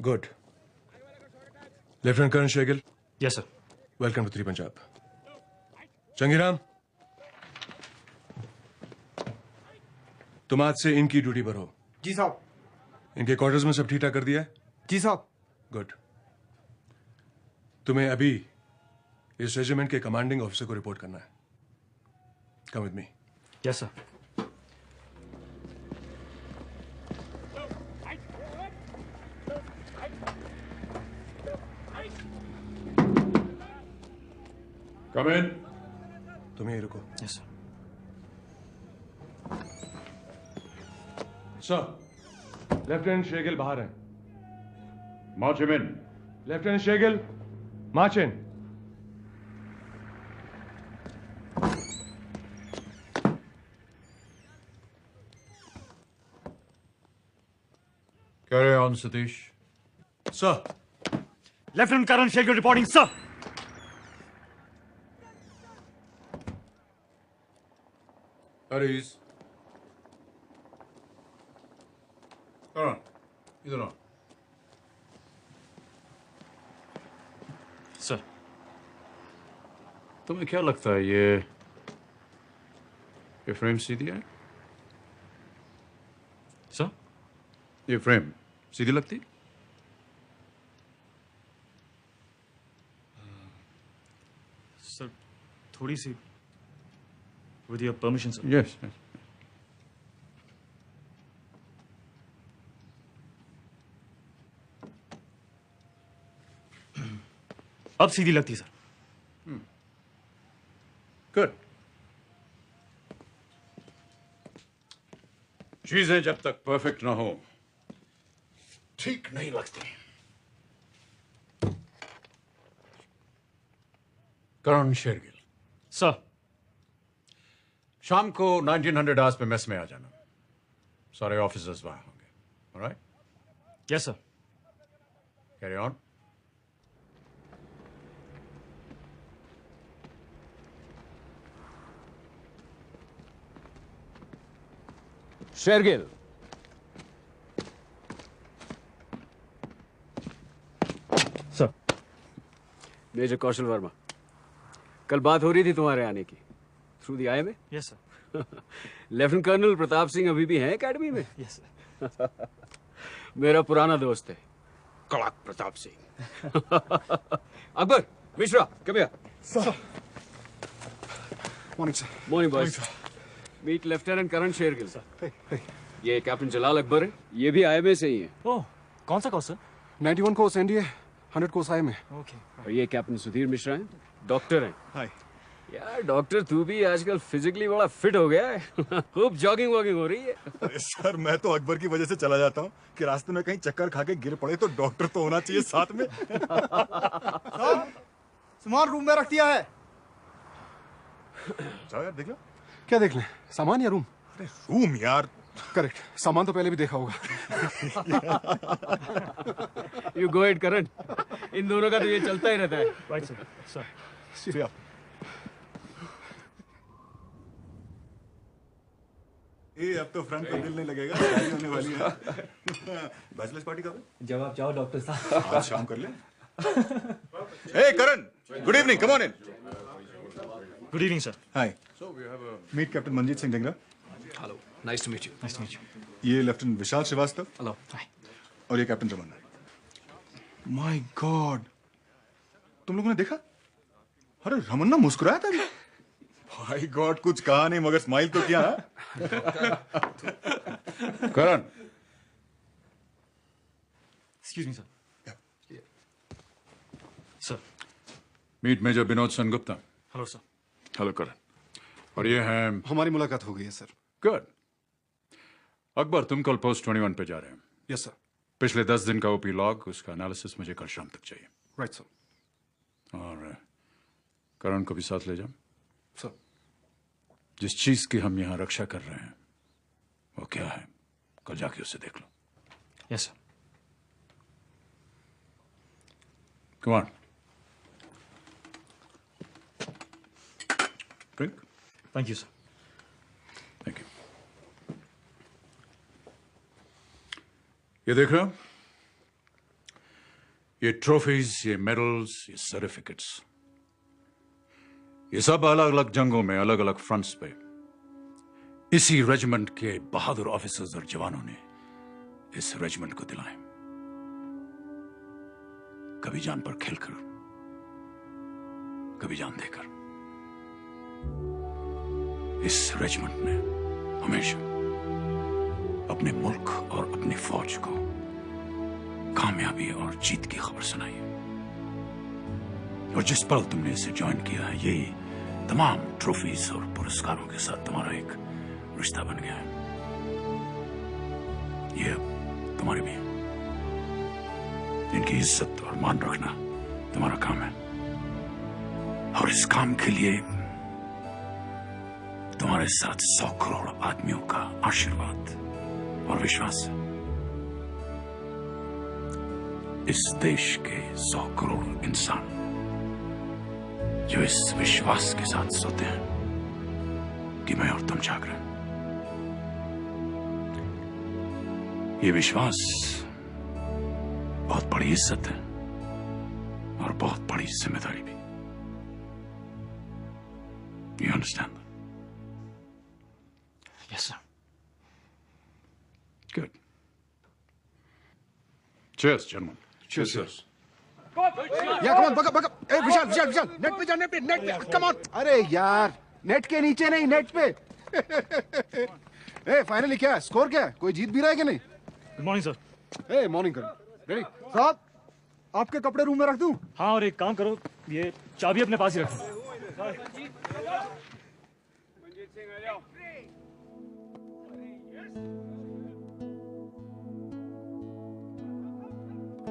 Good. Lieutenant Colonel Shegil. Yes, sir. Welcome to 3 Punjab. चंगीराम, तुम आज से इनकी ड्यूटी पर हो। जी साहब। इनके क्वार्टर्स में सब ठीक ठाक कर दिया है? जी साहब। गुड। तुम्हें अभी इस रेजिमेंट के कमांडिंग ऑफिसर को रिपोर्ट करना है। Come with me. Yes, sir. Come in. तुम यहीं रुको। Yes, sir. Sir, lieutenant Shergill बाहर हैं। March him in. Lieutenant Shergill, march in. Carry on, Satish. Sir, Lieutenant Karan Shegil reporting, sir. Aris. Karan, इधर आओ. Sir. तुम्हें क्या लगता है ये फ्रेम सीधी है? Sir? ये फ्रेम सीधी लगती? Sir, थोड़ी सी. With your permission, sir. Yes. Yes. अब सीधी लगती है, सर. Good. चीजें जब तक परफेक्ट ना हो ठीक नहीं लगती. करण शेरगिल, Sir. शाम को 1900 आवर्स पे मेस में आ जाना. सारे ऑफिसर्स वहां होंगे. Alright? Yes, sir. Carry on. Shergill, Sir. Major Kaushal Verma, कल बात हो रही थी तुम्हारे आने की थ्रू दी आई में. Yes, sir. Lieutenant colonel Pratap Singh अभी भी हैं एकेडमी में. Yes, sir. मेरा पुराना दोस्त है कड़क Pratap Singh. Akbar, Mishra, come here. Sir. Morning sir. Morning boys. Meet lieutenant Karan Shergill. ये कैप्टन जलाल अकबर है. ये भी आई में से ही है. Oh, कौन सा course, sir? 91 course NDA, 100 course I में. Okay. और ये कैप्टन सुधीर मिश्रा हैं, डॉक्टर हैं. हाय। यार डॉक्टर तू भी आजकल फिजिकली बड़ा फिट हो गया है. खूब जॉगिंग वॉगिंग हो रही है. अरे सर, मैं तो अकबर की वजह से चला जाता हूँ कि रास्ते में कहीं चक्कर खा के गिर पड़े तो डॉक्टर तो होना चाहिए साथ में. सामान रूम में रख दिया है. जाओ यार, देख लो. क्या देख लें, सामान या रूम? अरे रूम यार. करेक्ट, सामान तो पहले भी देखा होगा. यू गो इट करण. इन दोनों का तो ये चलता ही रहता है. Right, sir. Sir. सीधे आप. ए, अब तो फ्रंट पे दिल नहीं लगेगा. शादी होने वाली है. बैचलर्स पार्टी कब है? जब आप चाहो, डॉक्टर साहब. आज शाम कर ले. Hey Karan, good evening. Come on in. Good evening, sir. Hi. Meet captain Manjeet Singh Dhangra. Hello, nice to meet you. Nice to meet you. ये lieutenant Vishal Srivastava. Hello. Hi. और ये कैप्टन रमन. माय गॉड, तुम लोगों ने देखा? अरे रमन ना मुस्कुराया था. माय गॉड, कुछ कहा नहीं मगर स्माइल तो किया. Karan, Excuse me, sir. Sir. Meet major Vinod Sengupta. Hello, sir. Hello Karan. और ये हैं. हमारी मुलाकात हो गई है सर. गुड. अकबर, तुम कल पोस्ट 21 पे जा रहे हैं. Yes sir. पिछले 10 दिन का ओपी लॉग, उसका एनालिसिस मुझे कल शाम तक चाहिए. Right sir. और करण को भी साथ ले जाओ. सर. जिस चीज की हम यहां रक्षा कर रहे हैं वो क्या है, कल जाके उसे देख लो. Yes, sir. Come on. Drink. Thank you, sir. Thank you. ये देख रहे हो, ये ट्रॉफीज, ये मेडल्स, ये सर्टिफिकेट्स, ये सब अलग अलग जंगों में अलग अलग फ्रंट्स पे इसी रेजिमेंट के बहादुर ऑफिसर्स और जवानों ने इस रेजिमेंट को दिलाए। कभी जान पर खेलकर, कभी जान देकर। इस रेजिमेंट ने हमेशा अपने मुल्क और अपनी फौज को कामयाबी और जीत की खबर सुनाई है। और जिस पल तुमने इसे ज्वाइन किया है, यही तमाम ट्रॉफीज और पुरस्कारों के साथ तुम्हारा एक रिश्ता बन गया है। ये अब तुम्हारी भी है। इनकी इज्जत और मान रखना तुम्हारा काम है, और इस काम के लिए तुम्हारे साथ 100 करोड़ आदमियों का आशीर्वाद और विश्वास है। इस देश के 100 करोड़ इंसान जो इस विश्वास के साथ सोते हैं कि मैं और तुम जाग रहे हैं। ये विश्वास बहुत बड़ी इज्जत है और बहुत बड़ी जिम्मेदारी भी। You understand? Yes, sir. Good. Cheers, gentlemen. Cheers, Cheers. या come on, buck buck. A Vishal Vishal Vishal, net पे जा, नेट पे कम ऑन। अरे यार, नेट के नीचे नहीं, नेट पे। ए फाइनली क्या है? स्कोर क्या है? कोई जीत भी रहा है कि नहीं? Good morning sir. ए मॉर्निंग कर। रेडी साहब, आपके कपड़े रूम में रख दूं? हाँ, और एक काम करो, ये चाबी अपने पास ही रखो।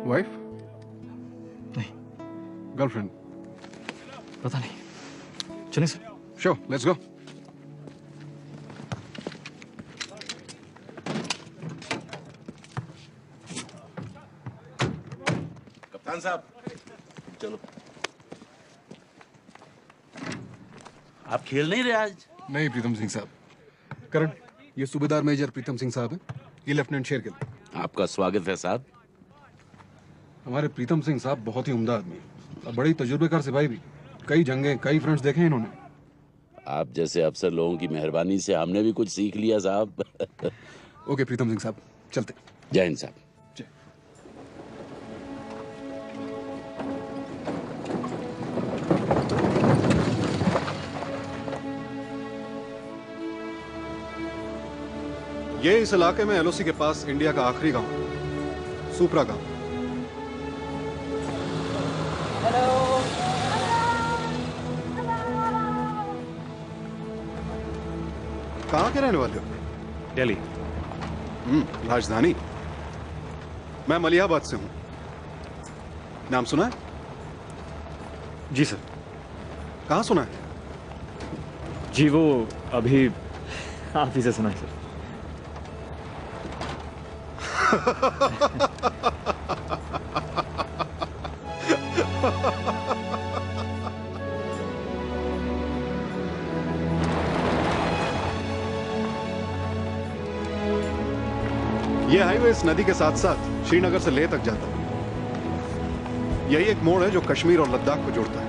वाइफ? नहीं, गर्लफ्रेंड? पता नहीं। चलिए सर। Sure, let's go. कप्तान साहब, चलो। आप खेल नहीं रहे आज? नहीं प्रीतम सिंह साहब। करण, ये सूबेदार मेजर प्रीतम सिंह साहब हैं, ये लेफ्टिनेंट शेरगिल। आपका स्वागत है साहब। हमारे प्रीतम सिंह साहब बहुत ही उम्दा आदमी हैं और बड़े ही तजुर्बेकार सिपाही भी। कई जंगें, कई फ्रंट्स देखे हैं इन्होंने। आप जैसे अफसर लोगों की मेहरबानी से हमने भी कुछ सीख लिया साहब। ओके प्रीतम सिंह साहब, चलते। जय हिंद साहब। जय। ये इस इलाके में एलओसी के पास इंडिया का आखिरी गांव है, सुपरा गांव। कहाँ के रहने वाले हो? दिल्ली। राजधानी। मैं मलियाबाद से हूं। नाम सुना है? जी सर। कहाँ सुना है? जी वो अभी आप ही से सुना है सर। ये हाईवे इस नदी के साथ साथ श्रीनगर से लेह तक जाता है। यही एक मोड़ है जो कश्मीर और लद्दाख को जोड़ता है।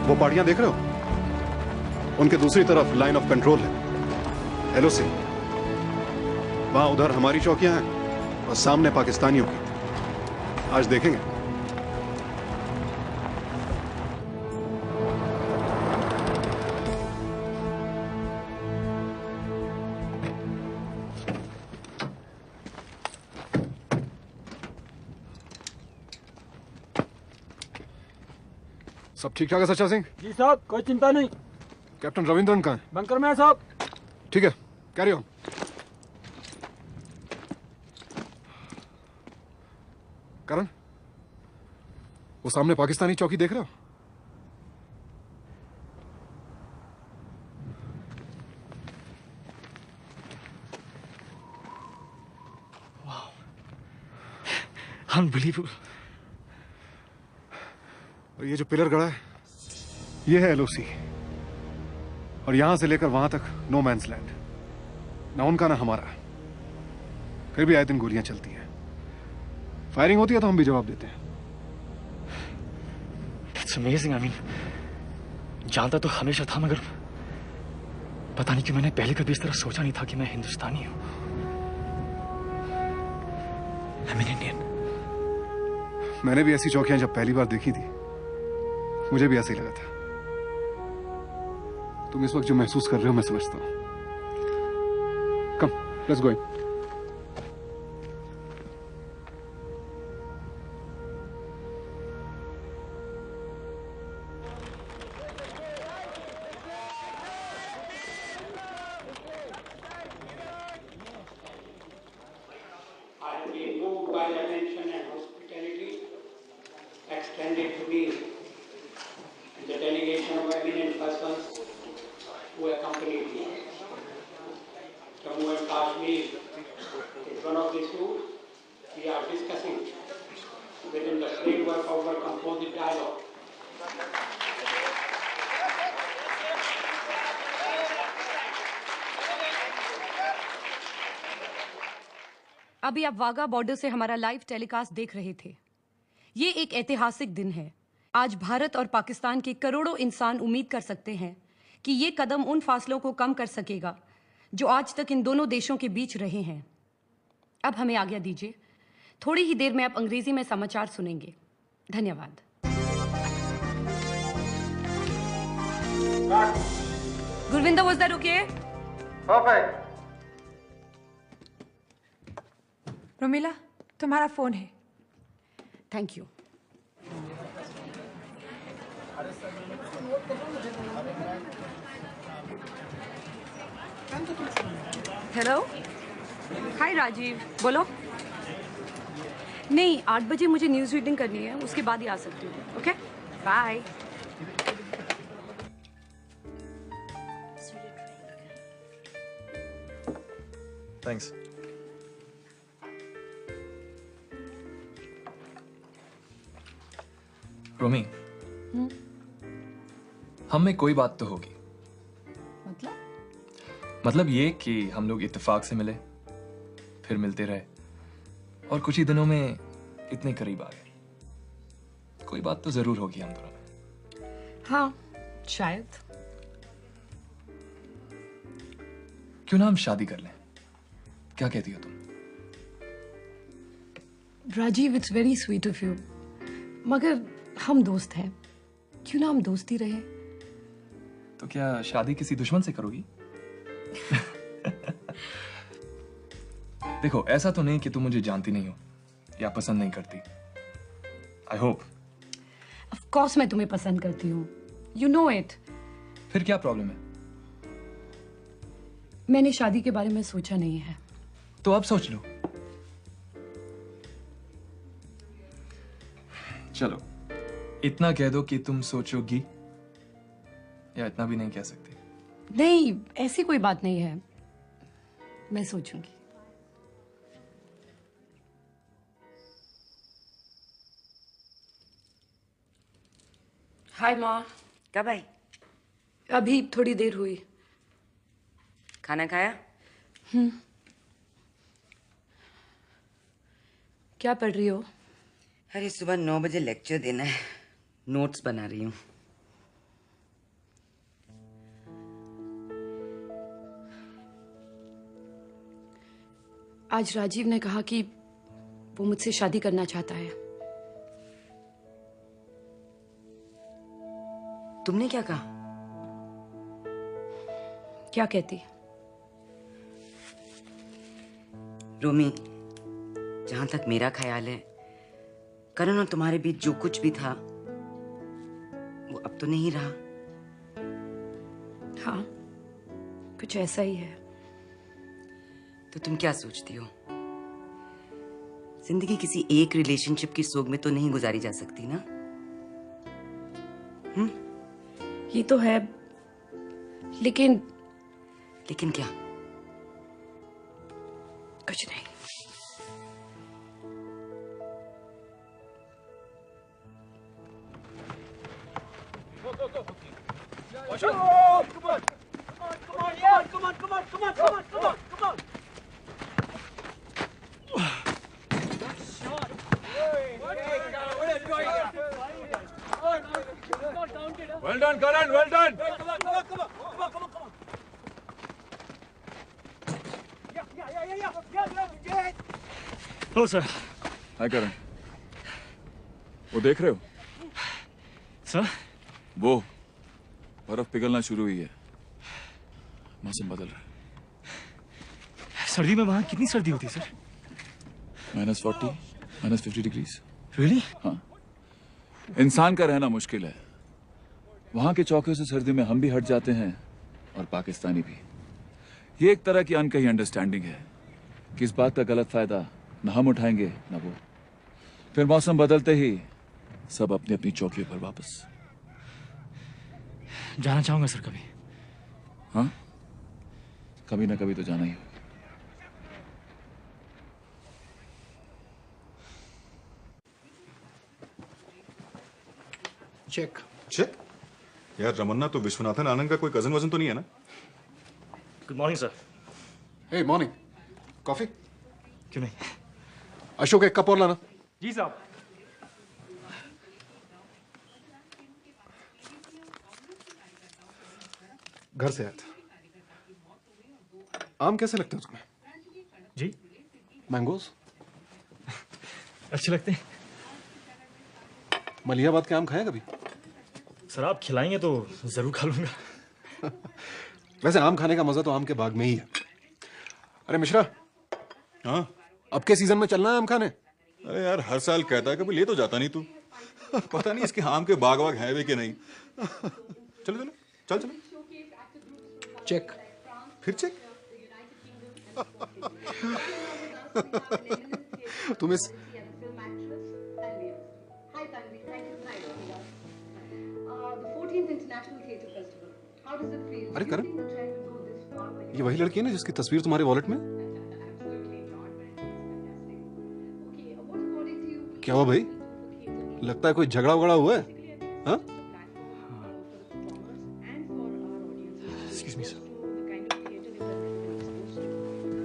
वो पहाड़ियां देख रहे हो? उनके दूसरी तरफ लाइन ऑफ कंट्रोल है, एलओसी। वहां उधर हमारी चौकियां हैं और सामने पाकिस्तानियों की। आज देखेंगे। सब ठीक ठाक है सच्चा सिंह? जी साहब, कोई चिंता नहीं। कैप्टन रविंद्रन कहाँ है? बंकर में है साहब। ठीक है, कैरी ऑन। करण, वो सामने पाकिस्तानी चौकी देख रहे हो? अनबिलीवेबल। और ये जो पिलर गड़ा है, ये है एलओसी। और यहां से लेकर वहां तक नो मैंस लैंड। ना उनका ना हमारा। फिर भी आए दिन गोलियां चलती हैं। फायरिंग होती है तो हम भी जवाब देते हैं। It's amazing, I mean, जानता तो हमेशा था, मगर पता नहीं क्यों मैंने पहले कभी इस तरह सोचा नहीं था कि मैं हिंदुस्तानी हूं। I'm an Indian. मैंने भी ऐसी चौकियां जब पहली बार देखी थी, मुझे भी ऐसा ही लगा था। तुम इस वक्त जो महसूस कर रहे हो मैं समझता हूं। Come, let's go. I have been moved by the attention and hospitality extended to me and the delegation of eminent persons who accompanied me. Jammu and Kashmir is one of the issues we are discussing within the framework of our composite dialogue. अभी आप Wagah border से हमारा live telecast देख रहे थे। ये एक ऐतिहासिक दिन है। आज भारत और पाकिस्तान के करोड़ों इंसान उम्मीद कर सकते हैं कि ये कदम उन फासलों को कम कर सकेगा जो आज तक इन दोनों देशों के बीच रहे हैं। अब हमें आज्ञा दीजिए, थोड़ी ही देर में आप अंग्रेजी में समाचार सुनेंगे। धन्यवाद। Gurvinder, was that okay? Perfect. Romila, तुम्हारा फोन है। Thank you. हेलो, हाय राजीव, बोलो। नहीं, 8 बजे मुझे न्यूज़ रीडिंग करनी है, उसके बाद ही आ सकती हूँ। Okay, bye. Thanks. रोमी, हम में कोई बात तो होगी। मतलब ये कि हम लोग इत्तेफाक से मिले, फिर मिलते रहे और कुछ ही दिनों में इतने करीब आ गए। कोई बात तो जरूर होगी हम दोनों में। हाँ, शायद। क्यों ना हम शादी कर लें? क्या कहती हो तुम? Rajiv, it's very sweet of you, मगर हम दोस्त हैं, क्यों ना हम दोस्ती रहे? तो क्या शादी किसी दुश्मन से करोगी? देखो, ऐसा तो नहीं कि तुम मुझे जानती नहीं हो या पसंद नहीं करती। I hope. ऑफ कोर्स मैं तुम्हें पसंद करती हूँ, यू नो इट। फिर क्या प्रॉब्लम है? मैंने शादी के बारे में सोचा नहीं है। तो अब सोच लो। चलो, इतना कह दो कि तुम सोचोगी, या इतना भी नहीं कह सकती? नहीं, ऐसी कोई बात नहीं है, मैं सोचूंगी। हाय माँ। कब आई? अभी थोड़ी देर हुई। खाना खाया? क्या पढ़ रही हो? अरे सुबह 9 बजे लेक्चर देना है, नोट्स बना रही हूँ। आज राजीव ने कहा कि वो मुझसे शादी करना चाहता है। तुमने क्या कहा? क्या कहती? रोमी, जहां तक मेरा ख्याल है, करण और तुम्हारे बीच जो कुछ भी था वो अब तो नहीं रहा। हाँ, कुछ ऐसा ही है। तो तुम क्या सोचती हो? जिंदगी किसी एक रिलेशनशिप की सोग में तो नहीं गुजारी जा सकती ना? ये तो है, लेकिन क्या? कुछ नहीं। Well done, Karan. Well done. Hello sir. Hi Karan, वो देख रहे हो सर? वो बर्फ पिघलना शुरू हुई है, मौसम बदल रहा है। सर्दी में वहाँ कितनी सर्दी होती है सर? -40, -50 डिग्रीज। रियली? हाँ, इंसान का रहना मुश्किल है। वहां के चौकियों से सर्दी में हम भी हट जाते हैं और पाकिस्तानी भी। ये एक तरह की अनकही अंडरस्टैंडिंग है कि इस बात का गलत फायदा न हम उठाएंगे न वो। फिर मौसम बदलते ही सब अपनी अपनी चौकियों पर वापस। जाना चाहूंगा सर कभी। हाँ, कभी ना कभी तो जाना ही होगा। चेक। चेक? यार रमन्ना तो विश्वनाथन आनंद का कोई कजन वजन तो नहीं है ना? Good morning sir. Hey morning. Coffee? क्यों नहीं? अशोक एक कप और लाना। जी साहब। घर से आया था। आम कैसे लगते हैं तुम्हें? जी? मैंगोज? अच्छे लगते हैं। मलियाबाद के आम खाए कभी? सर आप खिलाएंगे तो जरूर खा लूंगा। वैसे आम खाने का मजा तो आम के बाग में ही है। अरे मिश्रा। हाँ? अब के सीजन में चलना है आम खाने? अरे यार हर साल कहता है, कभी ले तो जाता नहीं तू। पता नहीं इसके आम के बाग वाग है भी कि नहीं। चलो चलो चल चलो। चेक। फिर चेक? तुम इस अरे करण, ये वही लड़की है ना जिसकी तस्वीर तुम्हारे वॉलेट में? क्या हुआ भाई? लगता है कोई झगड़ा वगड़ा हुआ है? हाँ? Excuse me, sir.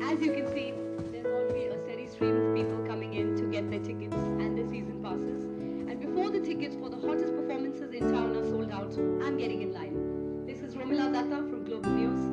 As you can see, there's already a steady stream of people coming in to get their tickets and their season passes. And before the tickets for the hottest performances in town are sold out, I'm getting in line. This is Romila Datta from Global News.